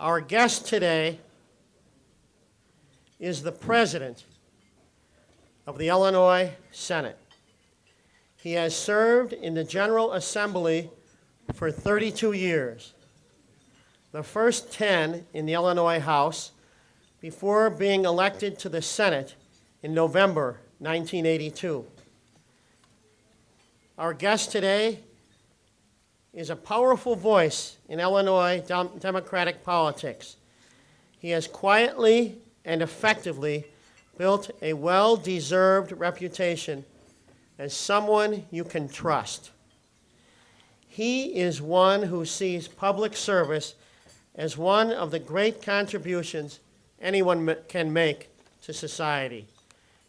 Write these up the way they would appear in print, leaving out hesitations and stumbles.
Our guest today is the President of the Illinois Senate. He has served in the General Assembly for 32 years, the first 10 in the Illinois House, before being elected to the Senate in November 1982. Our guest today is a powerful voice in Illinois Democratic politics. He has quietly and effectively built a well-deserved reputation as someone you can trust. He is one who sees public service as one of the great contributions anyone can make to society.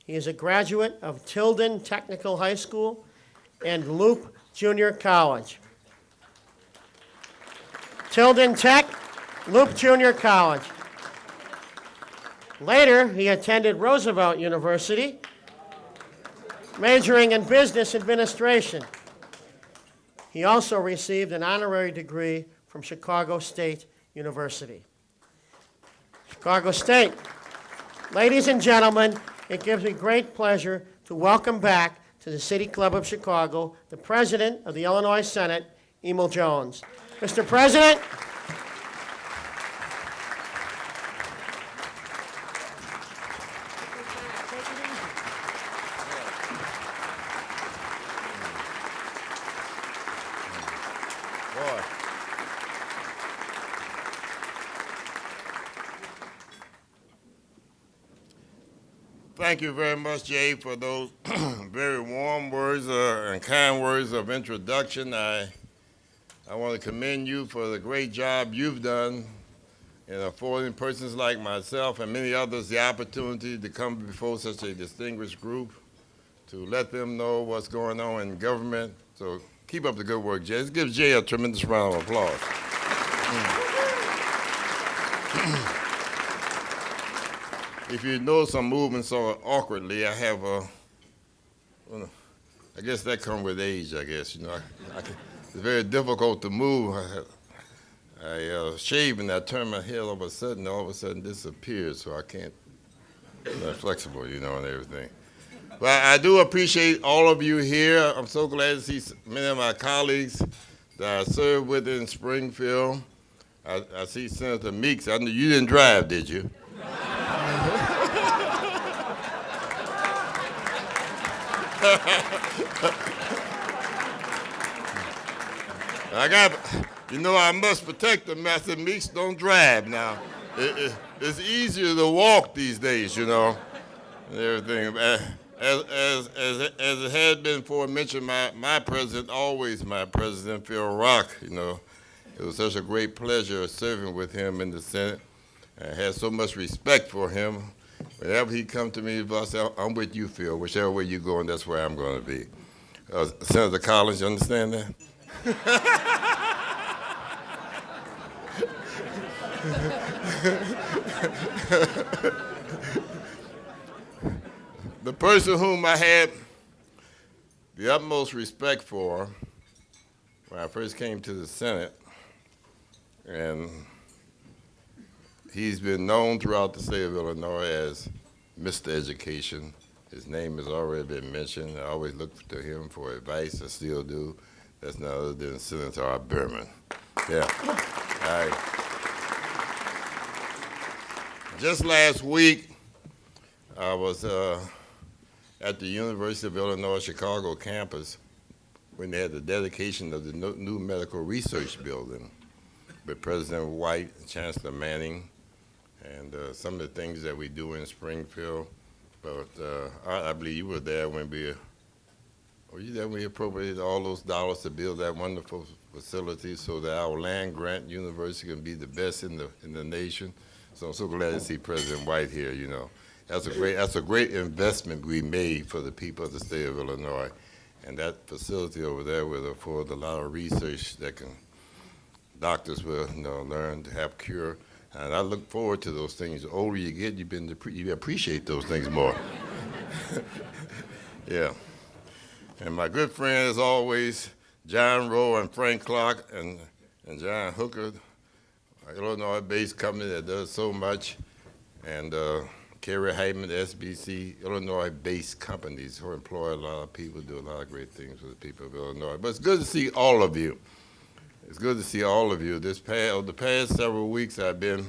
He is a graduate of Tilden Technical High School and Loop Junior College. Tilden Tech, Loop Junior College. Later, he attended Roosevelt University, majoring in business administration. He also received an honorary degree from Chicago State University. Chicago State. Ladies and gentlemen, it gives me great pleasure to welcome back to the City Club of Chicago the President of the Illinois Senate, Emil Jones. Mr. President. Thank you very much, Jay, for those very warm words and kind words of introduction. I want to commend you for the great job you've done in affording persons like myself and many others the opportunity to come before such a distinguished group to let them know what's going on in government. So keep up the good work, Jay. Let's give Jay a tremendous round of applause. If you notice I'm moving so awkwardly, I have I guess that comes with age, I guess. You know, it's very difficult to move. I shave and I turn my head all of a sudden disappears, so I can't, I'm not flexible, you know, and everything. But I do appreciate all of you here. I'm so glad to see many of my colleagues that I served with in Springfield. I see Senator Meeks. I knew you didn't drive, did you? I must protect the Master Meeks. Don't drive now. It's easier to walk these days, you know, and everything. As it had been mentioned, my president, always my president, Phil Rock, you know. It was such a great pleasure serving with him in the Senate. I had so much respect for him. Whenever he come to me, I say, I'm with you, Phil. Whichever way you go, and that's where I'm going to be. Senator Collins, you understand that? The person whom I had the utmost respect for when I first came to the Senate, and he's been known throughout the state of Illinois as Mr. Education. His name has already been mentioned. I always look to him for advice. I still do. That's none other than Senator Art Berman. Yeah. Just last week, I was at the University of Illinois Chicago campus when they had the dedication of the new medical research building with President White and Chancellor Manning, and some of the things that we do in Springfield. But I believe you were there when we appropriated all those dollars to build that wonderful facility so that our land-grant university can be the best in the nation. So I'm so glad to see President White here, you know. That's a great investment we made for the people of the state of Illinois. And that facility over there will afford a lot of research that doctors will, you know, learn to have cure. And I look forward to those things. The older you get, you appreciate those things more. Yeah. And my good friend, as always, John Rowe and Frank Clark and John Hooker. Illinois-based company that does so much, and Kerry Hyman, SBC, Illinois-based companies who employ a lot of people, do a lot of great things for the people of Illinois. But it's good to see all of you. It's good to see all of you. Over the past several weeks, I've been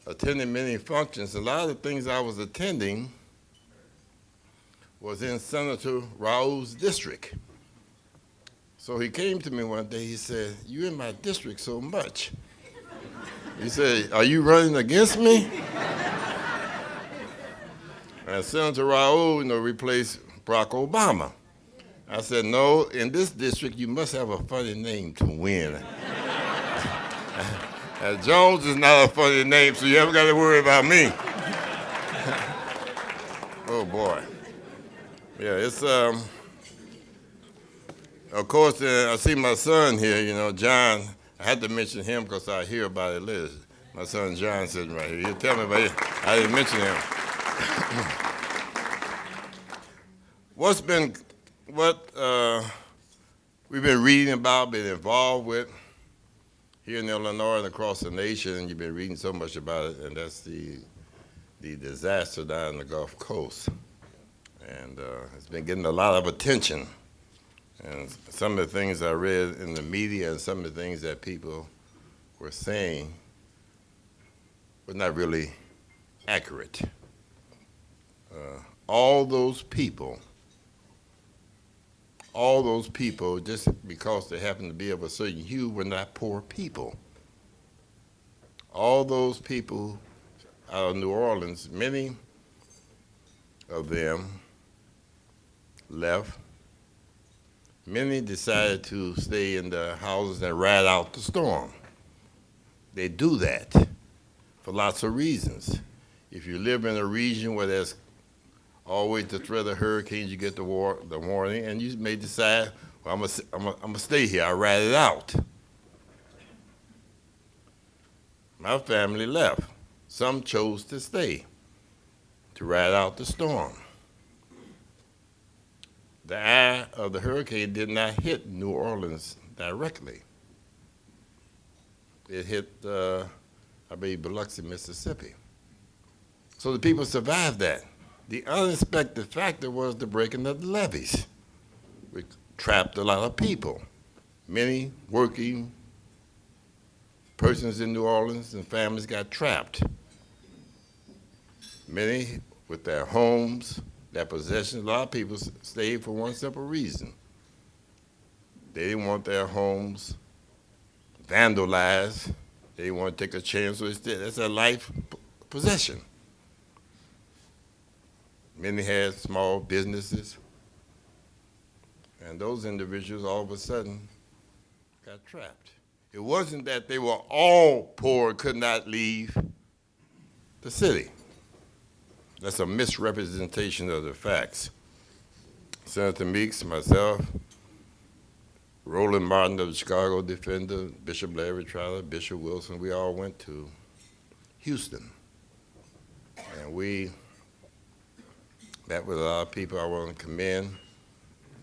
attending many functions. A lot of the things I was attending was in Senator Raoul's district. So he came to me one day, he said, "You in my district so much." He said, "Are you running against me?" And Senator Raoul, replaced Barack Obama. I said, "No, in this district, you must have a funny name to win." Jones is not a funny name, so you haven't got to worry about me. Oh, boy. Yeah, it's, of course, I see my son here, John. I had to mention him because I hear about it later. My son John sitting right here. He'll tell me about it. I didn't mention him. What we've been reading about, been involved with here in Illinois and across the nation, and you've been reading so much about it, and that's the disaster down in the Gulf Coast. And it's been getting a lot of attention. And some of the things I read in the media and some of the things that people were saying were not really accurate. All those people, just because they happen to be of a certain hue, were not poor people. All those people out of New Orleans, many of them left. Many decided to stay in their houses and ride out the storm. They do that for lots of reasons. If you live in a region where there's always the threat of hurricanes, you get the warning, and you may decide, well, I'm gonna stay here. I ride it out. My family left. Some chose to stay to ride out the storm. The eye of the hurricane did not hit New Orleans directly. It hit, I believe, Biloxi, Mississippi. So the people survived that. The unexpected factor was the breaking of the levees, which trapped a lot of people. Many working persons in New Orleans and families got trapped. Many with their homes, their possessions. A lot of people stayed for one simple reason. They didn't want their homes vandalized. They didn't want to take a chance, so that's their life possession. Many had small businesses, and those individuals all of a sudden got trapped. It wasn't that they were all poor, could not leave the city. That's a misrepresentation of the facts. Senator Meeks, myself, Roland Martin of the Chicago Defender, Bishop Larry Trotter, Bishop Wilson, we all went to Houston. And we met with a lot of people. I want to commend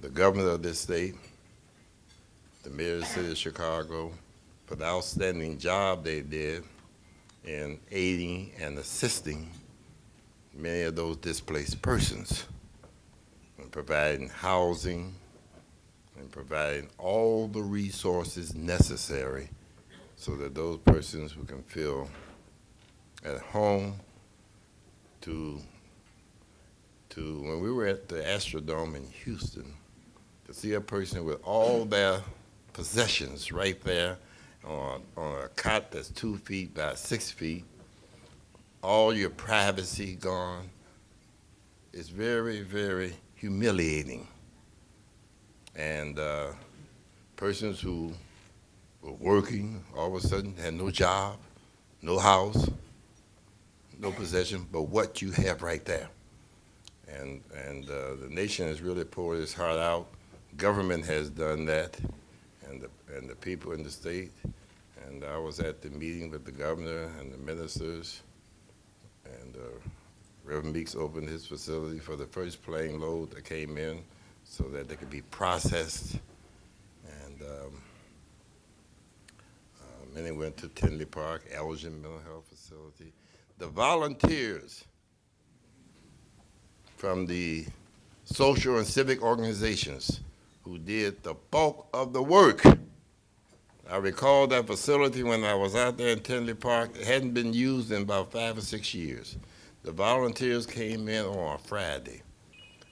the governor of this state, the mayor of the city of Chicago, for the outstanding job they did in aiding and assisting many of those displaced persons, and providing housing and providing all the resources necessary so that those persons who can feel at home to when we were at the Astrodome in Houston, to see a person with all their possessions right there on a cot that's 2 feet by 6 feet, all your privacy gone, is very, very humiliating. And persons who were working all of a sudden had no job, no house, no possession, but what you have right there. And the nation has really poured its heart out. Government has done that, and the people in the state. And I was at the meeting with the governor and the ministers, and Reverend Meeks opened his facility for the first plane load that came in so that they could be processed. And Many went to Tinley Park, Elgin Mental Health Facility. The volunteers from the social and civic organizations who did the bulk of the work. I recall that facility when I was out there in Tinley Park. It hadn't been used in about 5 or 6 years. The volunteers came in on a Friday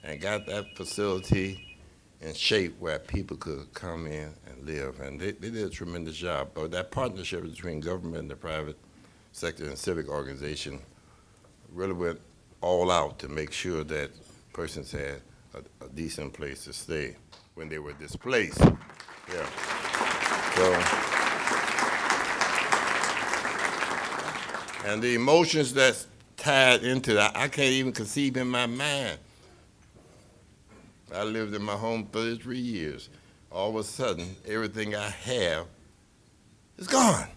and got that facility in shape where people could come in and live. And they did a tremendous job. But that partnership between government and the private sector and civic organization really went all out to make sure that persons had a decent place to stay when they were displaced. Yeah. So, and the emotions that's tied into that, I can't even conceive in my mind. I lived in my home 33 years. All of a sudden, everything I have is gone.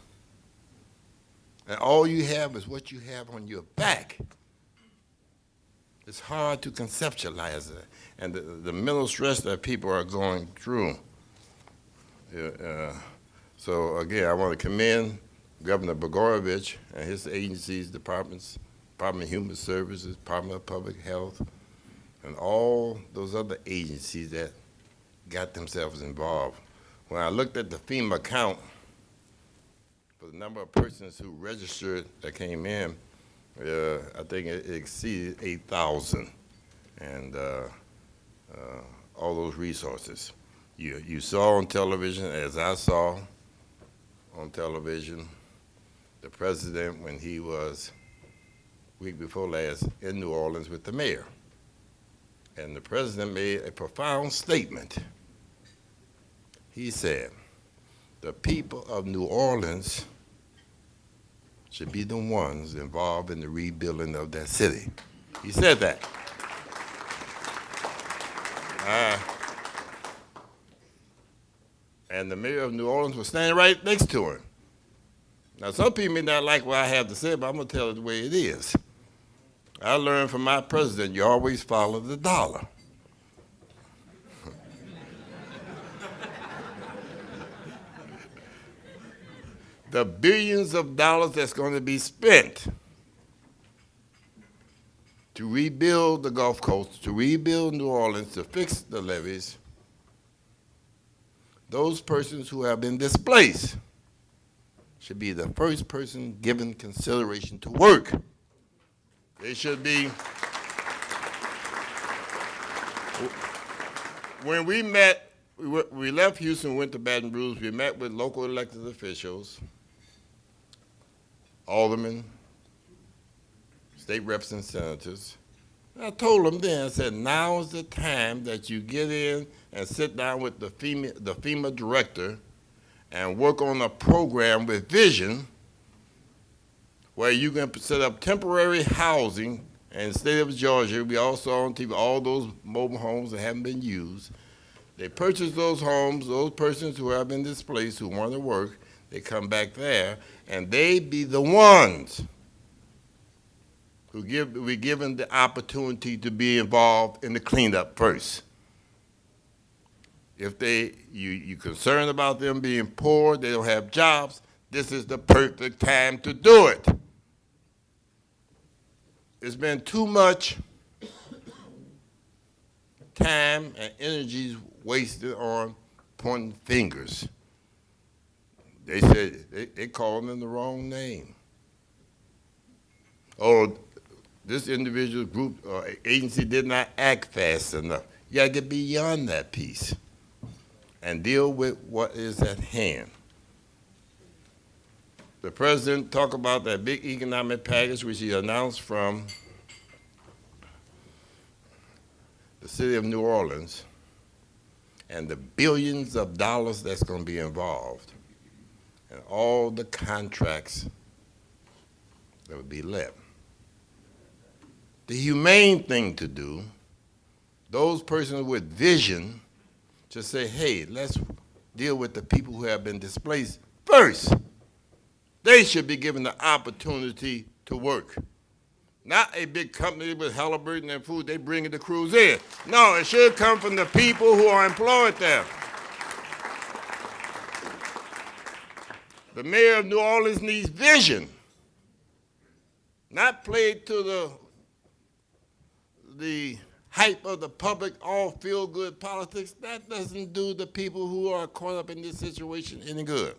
And all you have is what you have on your back. It's hard to conceptualize it. And the mental stress that people are going through. So again, I want to commend Governor Blagojevich and his agencies, departments, Department of Human Services, Department of Public Health, and all those other agencies that got themselves involved. When I looked at the FEMA count for the number of persons who registered that came in, I think it exceeded 8,000, and all those resources. You saw on television, as I saw on television, the president, when he was week before last in New Orleans with the mayor. And the president made a profound statement. He said, the people of New Orleans should be the ones involved in the rebuilding of that city. He said that. And the mayor of New Orleans was standing right next to him. Now, some people may not like what I have to say, but I'm going to tell it the way it is. I learned from my president, you always follow the dollar. The billions of dollars that's going to be spent to rebuild the Gulf Coast, to rebuild New Orleans, to fix the levees, those persons who have been displaced should be the first person given consideration to work. They should be. When we met, we left Houston, went to Baton Rouge, we met with local elected officials, aldermen, state reps and senators. And I told them then, I said, now is the time that you get in and sit down with the FEMA director and work on a program with vision where you can set up temporary housing. And in the state of Georgia, we also on TV, all those mobile homes that haven't been used. They purchase those homes, those persons who have been displaced, who want to work, they come back there, and they be the ones who be given the opportunity to be involved in the cleanup first. If you're concerned about them being poor, they don't have jobs, this is the perfect time to do it. There's been too much time and energies wasted on pointing fingers. They said they called them the wrong name. Oh, this individual group or agency did not act fast enough. You gotta get beyond that piece and deal with what is at hand. The president talked about that big economic package which he announced from the city of New Orleans and the billions of dollars that's going to be involved and all the contracts that would be let. The humane thing to do, those persons with vision, just say, hey, let's deal with the people who have been displaced first. They should be given the opportunity to work. Not a big company with Halliburton and food, they bring the crews in. No, it should come from the people who are employed there. The mayor of New Orleans needs vision, not played to the hype of the public, all feel-good politics. That doesn't do the people who are caught up in this situation any good.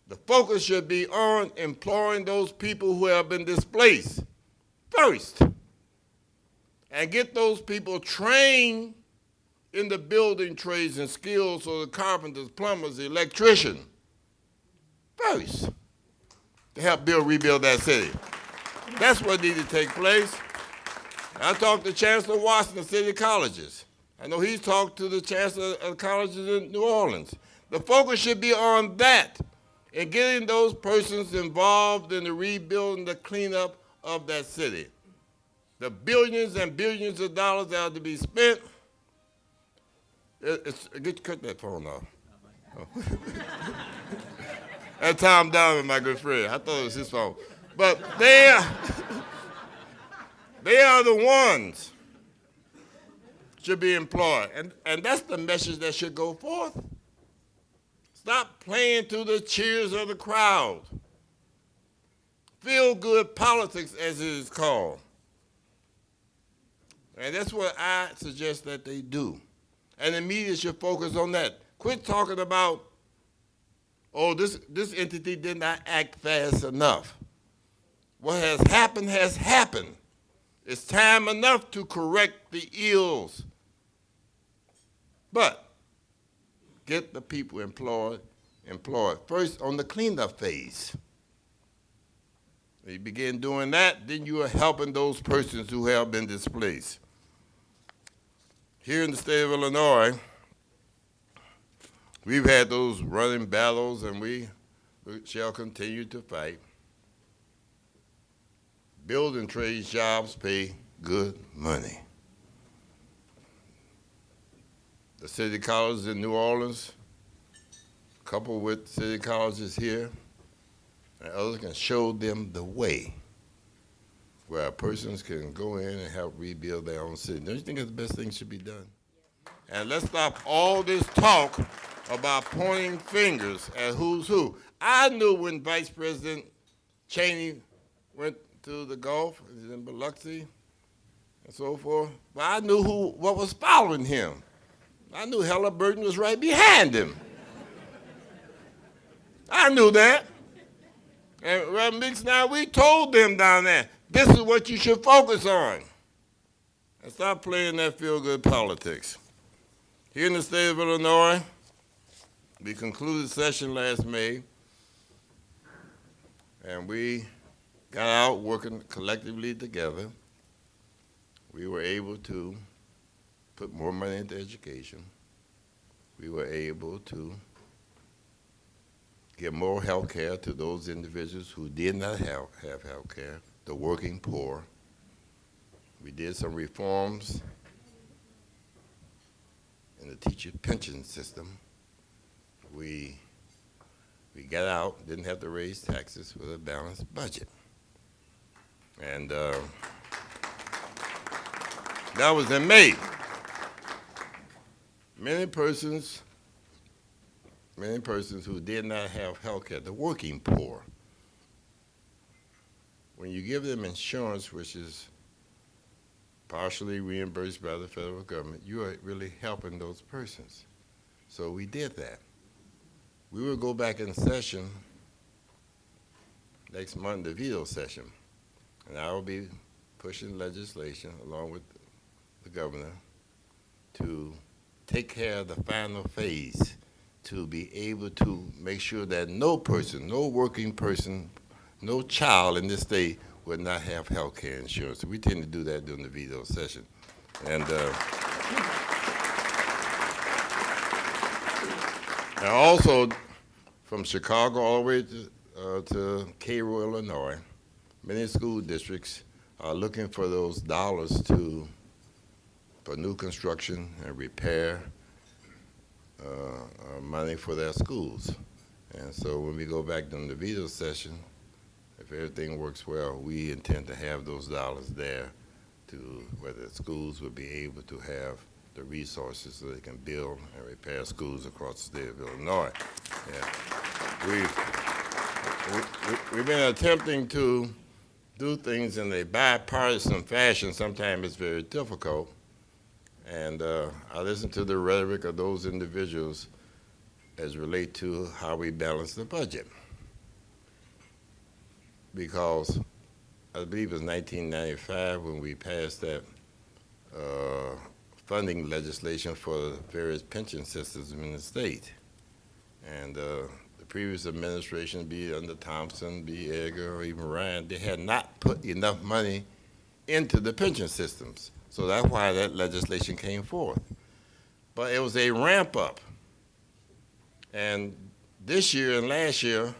The focus should be on employing those people who have been displaced first, and get those people trained in the building trades and skills, so the carpenters, plumbers, the electrician, first, to help rebuild that city. That's what needs to take place. I talked to Chancellor Washington City Colleges. I know he's talked to the Chancellor of colleges in New Orleans. The focus should be on that and getting those persons involved in the rebuilding, the cleanup of that city. The billions and billions of dollars that are to be spent. Cut that phone off. Oh. That's Tom Donovan, my good friend. I thought it was his phone. But they are the ones should be employed. And that's the message that should go forth. Stop playing to the cheers of the crowd. Feel-good politics, as it is called. And that's what I suggest that they do. And the media should focus on that. Quit talking about, oh, this entity did not act fast enough. What has happened has happened. It's time enough to correct the ills. But get the people employed first on the cleanup phase. When you begin doing that, then you are helping those persons who have been displaced. Here in the state of Illinois, we've had those running battles, and we shall continue to fight. Building trades jobs pay good money. The city colleges in New Orleans, coupled with city colleges here, and others can show them the way where persons can go in and help rebuild their own city. Don't you think that's the best thing should be done? And let's stop all this talk about pointing fingers at who's who. I knew when Vice President Cheney went to the Gulf, in Biloxi, and so forth, but I knew what was following him. I knew Halliburton was right behind him. I knew that. And Reverend Meeks and I, we told them down there, this is what you should focus on. And stop playing that feel-good politics. Here in the state of Illinois, we concluded session last May, and we got out working collectively together. We were able to put more money into education. We were able to give more health care to those individuals who did not have health care, the working poor. We did some reforms in the teacher pension system. We got out, didn't have to raise taxes with a balanced budget. And that was in May. Many persons who did not have health care, the working poor, when you give them insurance, which is partially reimbursed by the federal government, you are really helping those persons. So we did that. We will go back in session next month, the veto session, and I will be pushing legislation along with the governor to take care of the final phase, to be able to make sure that no person, no working person, no child in this state would not have health care insurance. So we tend to do that during the veto session. And also from Chicago all the way to Cairo, Illinois, many school districts are looking for those dollars for new construction and repair, money for their schools. And so when we go back during the veto session, if everything works well, we intend to have those dollars there to where the schools will be able to have the resources so they can build and repair schools across the state of Illinois. Yeah. We've been attempting to do things in a bipartisan fashion. Sometimes it's very difficult. And I listen to the rhetoric of those individuals as relate to how we balance the budget. Because I believe it was 1995 when we passed that funding legislation for the various pension systems in the state. And the previous administration, be it under Thompson, be it Edgar, or even Ryan, they had not put enough money into the pension systems. So that's why that legislation came forth. But it was a ramp up. And this year and last year,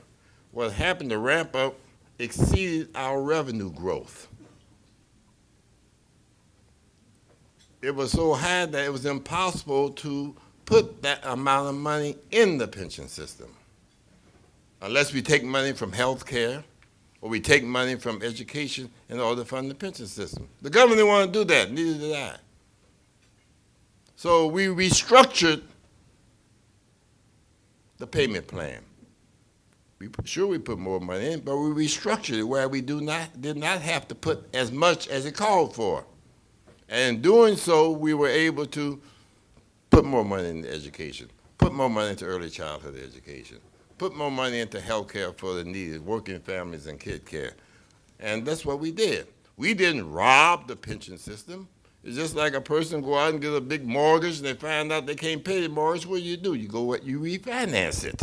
what happened, the ramp up exceeded our revenue growth. It was so high that it was impossible to put that amount of money in the pension system unless we take money from health care or we take money from education in order to fund the pension system. The government didn't want to do that, neither did I. So we restructured the payment plan. We put more money in, but we restructured it where we did not have to put as much as it called for. And in doing so, we were able to put more money into education, put more money into early childhood education, put more money into health care for the needy, working families and kid care. And that's what we did. We didn't rob the pension system. It's just like a person go out and get a big mortgage and they find out they can't pay the mortgage. What do? You refinance it.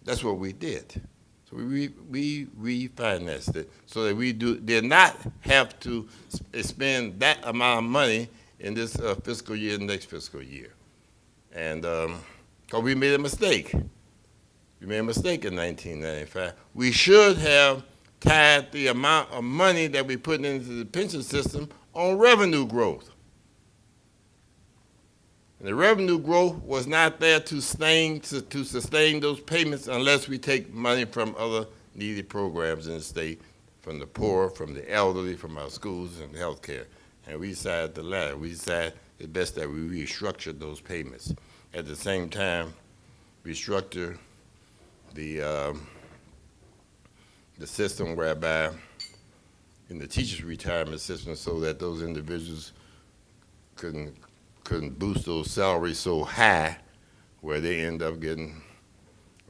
That's what we did. So we refinanced it so that we did not have to spend that amount of money in this fiscal year, next fiscal year. And because we made a mistake. We made a mistake in 1995. We should have tied the amount of money that we put into the pension system on revenue growth. And the revenue growth was not there to sustain those payments unless we take money from other needy programs in the state, from the poor, from the elderly, from our schools and health care. And we decided the latter. We decided it's best that we restructure those payments. At the same time, restructure the system whereby in the teachers' retirement system so that those individuals couldn't boost those salaries so high where they end up getting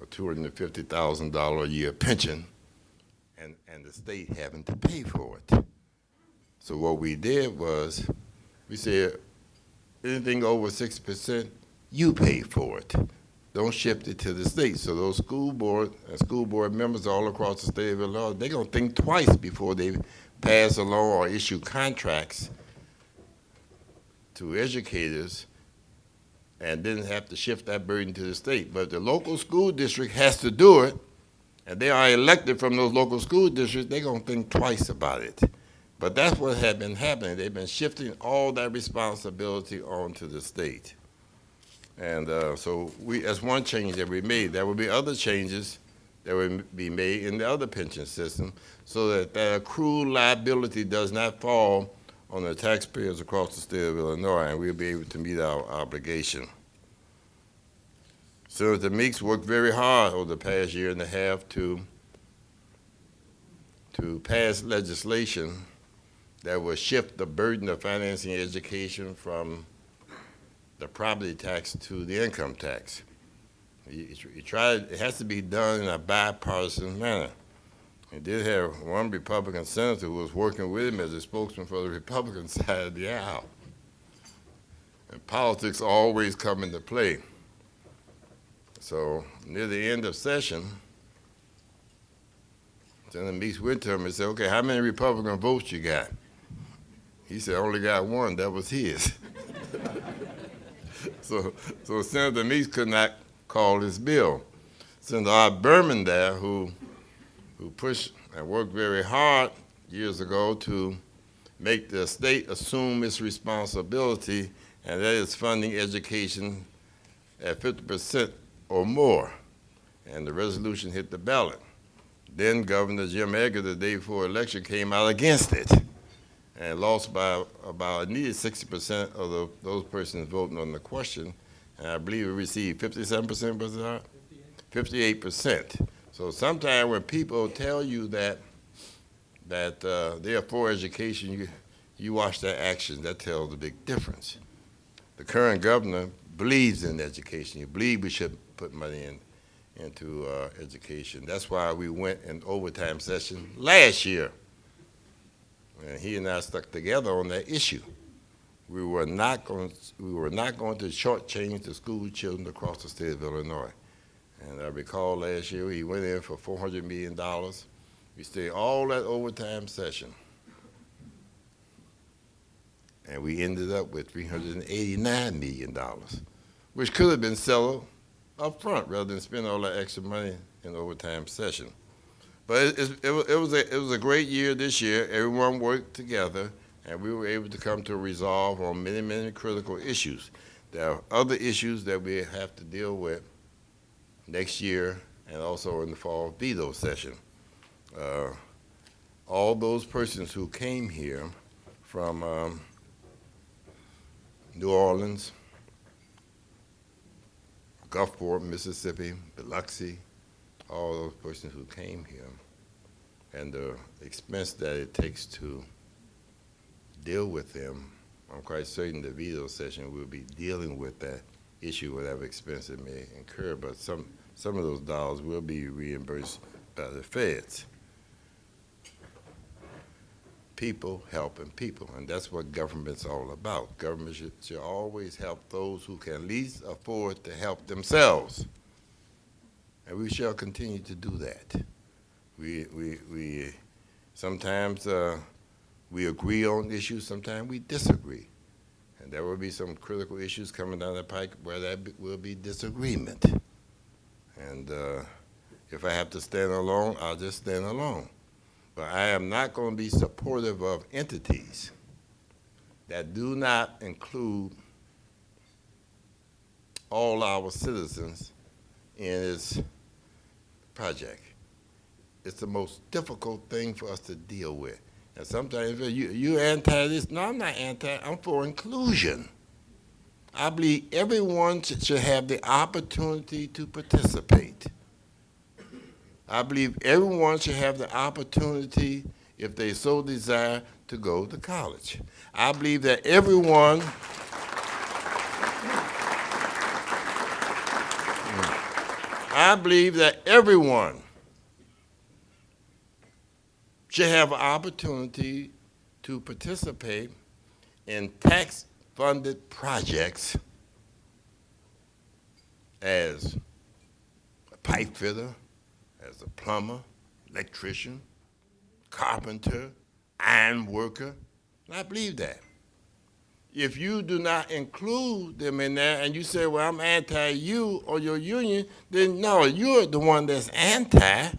a $250,000 a year pension and the state having to pay for it. So what we did was we said anything over 6%, you pay for it. Don't shift it to the state. So those school board members all across the state of Illinois, they're going to think twice before they pass a law or issue contracts to educators and then have to shift that burden to the state. But the local school district has to do it, and they are elected from those local school districts, they're going to think twice about it. But that's what had been happening. They've been shifting all that responsibility onto the state. And so that's one change that we made. There will be other changes that will be made in the other pension system so that that accrued liability does not fall on the taxpayers across the state of Illinois, and we'll be able to meet our obligation. Senator Meeks worked very hard over the past year and a half to pass legislation that will shift the burden of financing education from the property tax to the income tax. It has to be done in a bipartisan manner. He did have one Republican senator who was working with him as a spokesman for the Republican side of the aisle. And politics always come into play. So near the end of session, Senator Meeks went to him and said, okay, how many Republican votes you got? He said, I only got one, that was his. So Senator Meeks could not call his bill. Senator Art Berman there, who pushed and worked very hard years ago to make the state assume its responsibility, and that is funding education at 50% or more. And the resolution hit the ballot. Then Governor Jim Edgar, the day before election, came out against it and lost by about nearly 60% of those persons voting on the question and I believe we received 57%, was it not? 58%. So sometimes when people tell you that they are for education, you watch their actions. That tells a big difference. The current governor believes in education. He believes we should put money into education. That's why we went in overtime session last year. And he and I stuck together on that issue. We were not going to shortchange the school children across the state of Illinois. And I recall last year he went in for $400 million. We stayed all that overtime session. And we ended up with $389 million, which could have been settled up front rather than spend all that extra money in overtime session. But it was a great year this year. Everyone worked together, and we were able to come to a resolve on many, many critical issues. There are other issues that we have to deal with next year and also in the fall veto session. All those persons who came here from New Orleans, Gulfport, Mississippi, Biloxi, all those persons who came here, and the expense that it takes to deal with them, I'm quite certain the veto session will be dealing with that issue, whatever expense it may incur, but some of those dollars will be reimbursed by the feds. People helping people, and that's what government's all about. Government should always help those who can least afford to help themselves, and we shall continue to do that. We sometimes we agree on issues, sometimes we disagree, and there will be some critical issues coming down the pike where there will be disagreement. And if I have to stand alone, I'll just stand alone. But I am not going to be supportive of entities that do not include all our citizens in its project. It's the most difficult thing for us to deal with. And sometimes you anti this. No, I'm not anti. I'm for inclusion. I believe everyone should have the opportunity to participate. I believe everyone should have the opportunity, if they so desire, to go to college. I believe that everyone should have an opportunity to participate in tax-funded projects as a pipe fitter, as a plumber, electrician, carpenter, iron worker. And I believe that. If you do not include them in there and you say, well, I'm anti-you or your union, then no, you're the one that's anti.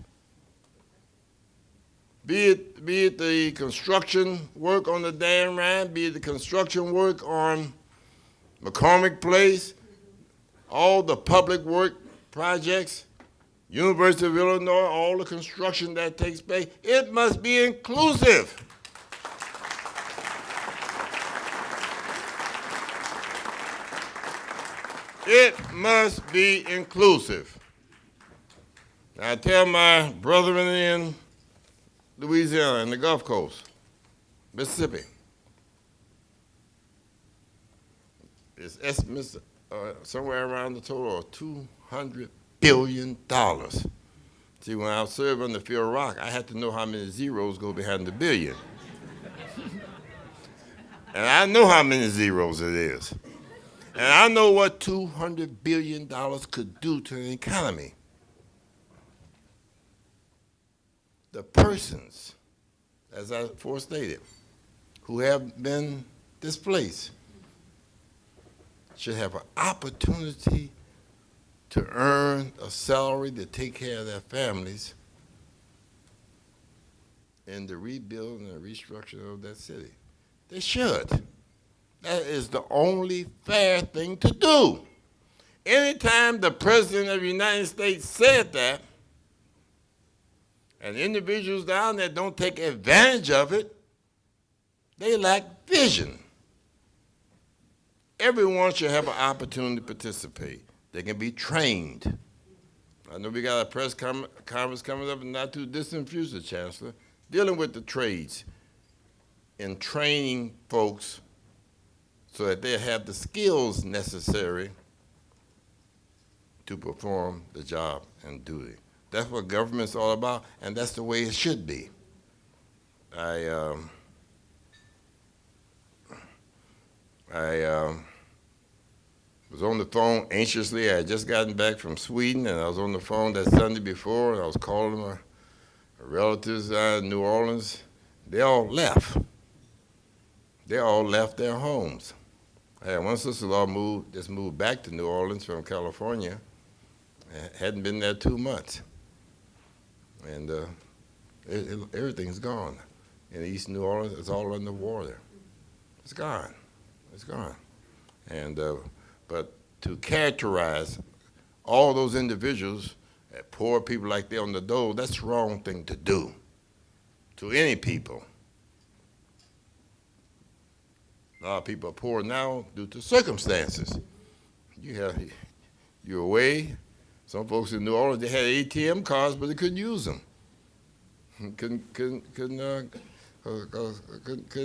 Be it the construction work on the Dan Ryan, be it the construction work on McCormick Place, all the public work projects, University of Illinois, all the construction that takes place, it must be inclusive. It must be inclusive. Now, I tell my brethren in Louisiana and the Gulf Coast, Mississippi, it's estimates somewhere around the total of $200 billion. See, when I was serving on the field of rock, I had to know how many zeros go behind the billion. And I know how many zeros it is. And I know what $200 billion could do to the economy. The persons, as I forestated, who have been displaced should have an opportunity to earn a salary to take care of their families in the rebuilding and restructuring of that city. They should. That is the only fair thing to do. Anytime the President of the United States said that, and individuals down there don't take advantage of it, they lack vision. everyone should have an opportunity to participate. They can be trained. I know we got a press conference coming up in not too distant future, Chancellor, dealing with the trades and training folks so that they have the skills necessary to perform the job and duty. That's what government's all about, and that's the way it should be. I was on the phone anxiously. I had just gotten back from Sweden, and I was on the phone that Sunday before, and I was calling my relatives in New Orleans. They all left. They all left their homes. I had one sister-in-law moved back to New Orleans from California. Hadn't been there 2 months. And everything's gone. In East New Orleans, it's all underwater. It's gone. It's gone. And but to characterize all those individuals, poor people like they're on the dole, that's the wrong thing to do to any people. A lot of people are poor now due to circumstances. You're away. Some folks in New Orleans, they had ATM cards, but they couldn't use them. Couldn't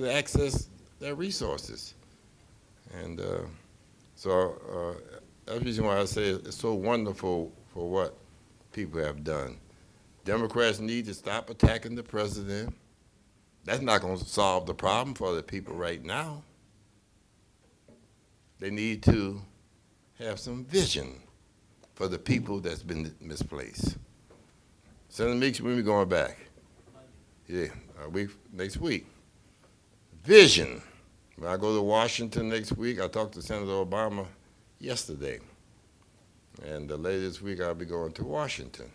access their resources. And so that's the reason why I say it's so wonderful for what people have done. Democrats need to stop attacking the president. That's not going to solve the problem for the people right now. They need to have some vision for the people that's been misplaced. Senator Meeks, when we going back? Yeah, next week. Vision. When I go to Washington next week, I talked to Senator Obama yesterday. And later this week, I'll be going to Washington,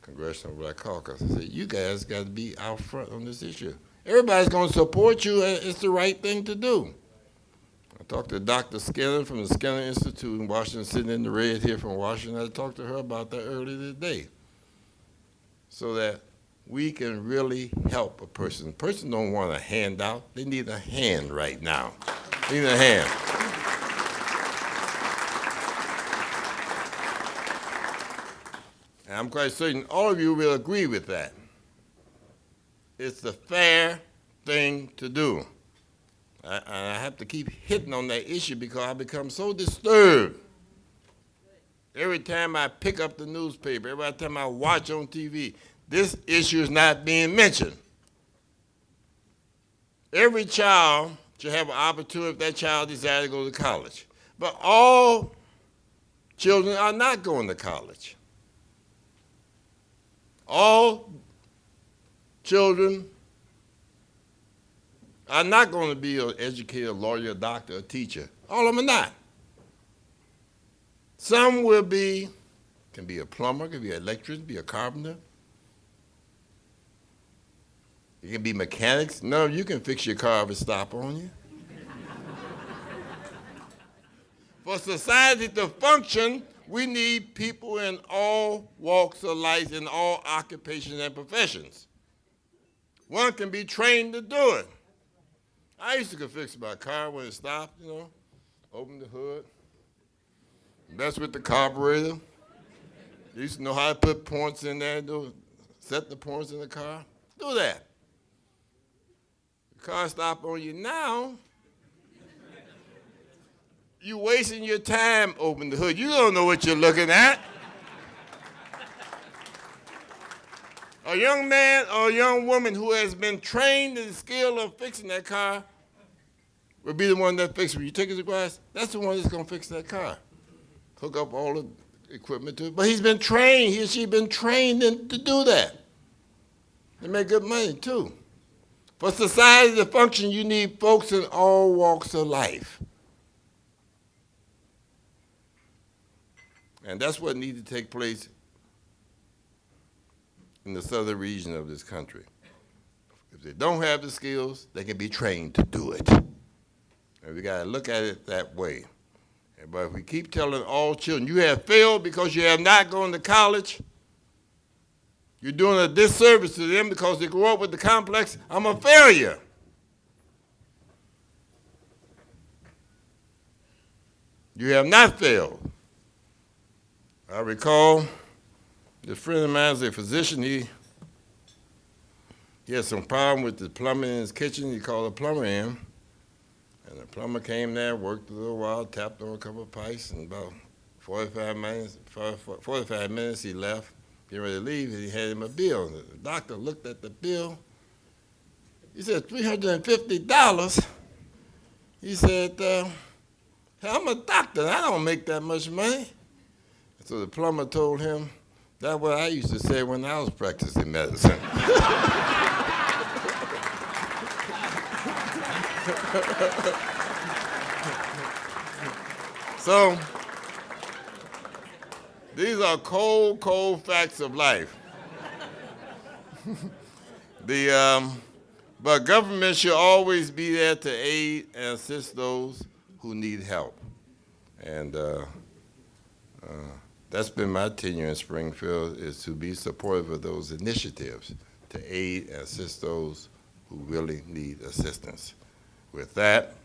Congressional Black Caucus. I said, you guys got to be out front on this issue. Everybody's going to support you, and it's the right thing to do. I talked to Dr. Skinner from the Skinner Institute in Washington, sitting in the red here from Washington. I talked to her about that earlier today, so that we can really help a person. A person don't want a handout. They need a hand right now. They need a hand. And I'm quite certain all of you will agree with that. It's the fair thing to do. I have to keep hitting on that issue because I become so disturbed. Every time I pick up the newspaper, every time I watch on TV, this issue is not being mentioned. Every child should have an opportunity if that child desires to go to college. But all children are not going to college. All children are not going to be an educator, lawyer, doctor, or teacher. All of them are not. Some will be, can be a plumber, can be an electrician, be a carpenter. You can be mechanics. No, you can fix your car if it stops on you. For society to function, we need people in all walks of life, in all occupations and professions. One can be trained to do it. I used to fix my car when it stopped, open the hood, mess with the carburetor. Used to know how to put points in there, set the points in the car. Do that. The car stop on you now, you're wasting your time opening the hood. You don't know what you're looking at. A young man or a young woman who has been trained in the skill of fixing that car will be the one that fixes it. When you take it to grass, that's the one that's going to fix that car. Hook up all the equipment to it. But he's been trained, he or she been trained to do that. They make good money, too. For society to function, you need folks in all walks of life. And that's what needs to take place in the southern region of this country. If they don't have the skills, they can be trained to do it. And we got to look at it that way. But if we keep telling all children, you have failed because you have not gone to college, you're doing a disservice to them because they grew up with the complex, I'm a failure. You have not failed. I recall this friend of mine is a physician. He had some problem with the plumbing in his kitchen. He called a plumber in, and the plumber came there, worked a little while, tapped on a couple of pipes, and about 45 minutes he left, getting ready to leave, and he had him a bill. And the doctor looked at the bill. He said, $350. He said, hey, I'm a doctor. I don't make that much money. So the plumber told him, that's what I used to say when I was practicing medicine. So, these are cold, cold facts of life. But government should always be there to aid and assist those who need help. And that's been my tenure in Springfield, is to be supportive of those initiatives to aid and assist those who really need assistance. With that,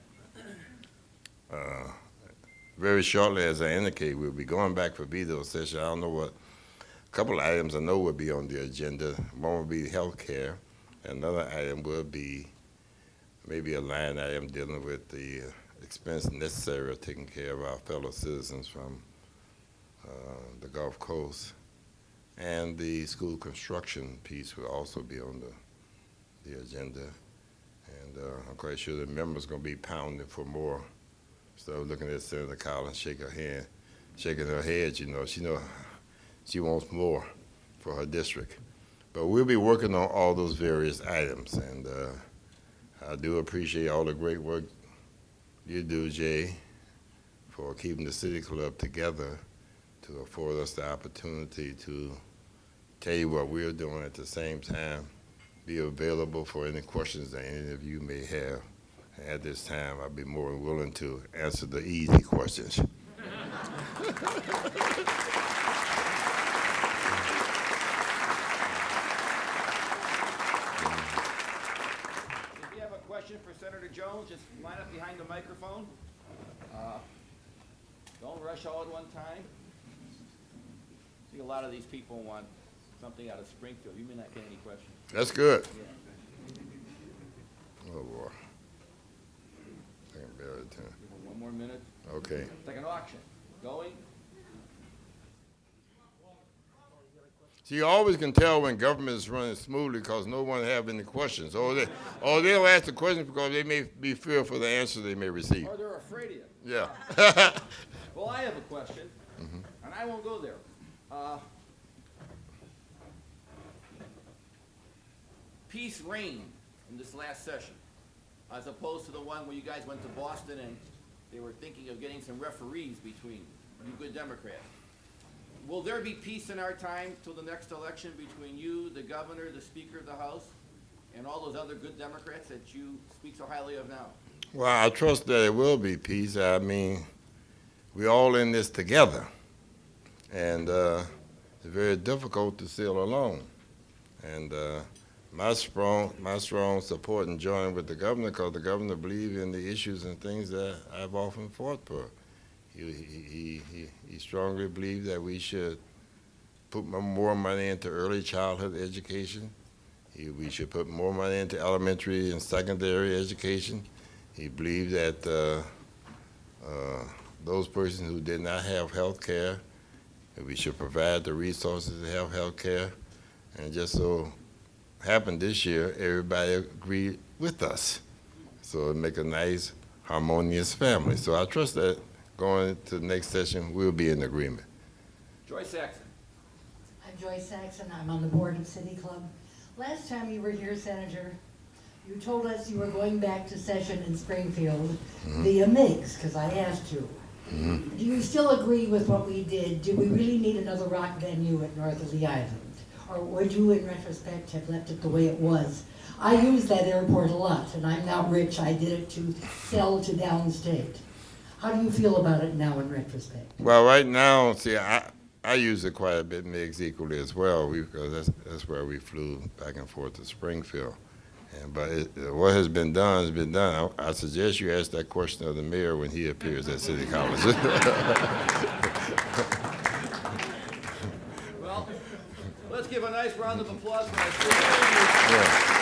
very shortly, as I indicated, we'll be going back for veto session. I don't know what, a couple of items I know will be on the agenda. One will be health care. Another item will be maybe a line item dealing with the expense necessary of taking care of our fellow citizens from the Gulf Coast. And the school construction piece will also be on the agenda. And I'm quite sure the members are going to be pounding for more. So looking at Senator Collins shaking her head, she wants more for her district. But we'll be working on all those various items, and I do appreciate all the great work you do, Jay, for keeping the City Club together to afford us the opportunity to tell you what we're doing at the same time, be available for any questions that any of you may have. At this time, I'd be more than willing to answer the easy questions. If you have a question for Senator Jones, just line up behind the microphone. Don't rush all at one time. I think a lot of these people want something out of Springfield. You may not get any questions. That's good. Yeah. Oh, boy. I can bear it, too. One more minute. Okay. It's like an auction. Going. So you always can tell when government is running smoothly because no one have any questions. Or they'll ask the questions because they may be fearful for the answer they may receive. Or they're afraid of you. Yeah. Well, I have a question, and I won't go there. Peace reigned in this last session, as opposed to the one where you guys went to Boston and they were thinking of getting some referees between you good Democrats. Will there be peace in our time till the next election between you, the governor, the Speaker of the House, and all those other good Democrats that you speak so highly of now? Well, I trust that it will be peace. I mean, we're all in this together. And it's very difficult to sail alone. And my strong support in joining with the governor, because the governor believes in the issues and things that I've often fought for. He strongly believes that we should put more money into early childhood education. We should put more money into elementary and secondary education. He believes that those persons who did not have health care, we should provide the resources to have health care. And just so happened this year, everybody agreed with us. So it make a nice, harmonious family. So I trust that going to the next session, we'll be in agreement. Joyce Saxon. I'm Joyce Saxon. I'm on the board of City Club. Last time you were here, Senator, you told us you were going back to session in Springfield via MIGS, because I asked you. Do you still agree with what we did? Do we really need another rock venue at north of the island? Or would you, in retrospect, have left it the way it was? I use that airport a lot, and I'm not rich. I did it to sell to downstate. How do you feel about it now in retrospect? Well, right now, see, I use it quite a bit, MIGS equally as well, because that's where we flew back and forth to Springfield. But what has been done has been done. I suggest you ask that question of the mayor when he appears at City College. Well, let's give a nice round of applause for our city. Yeah.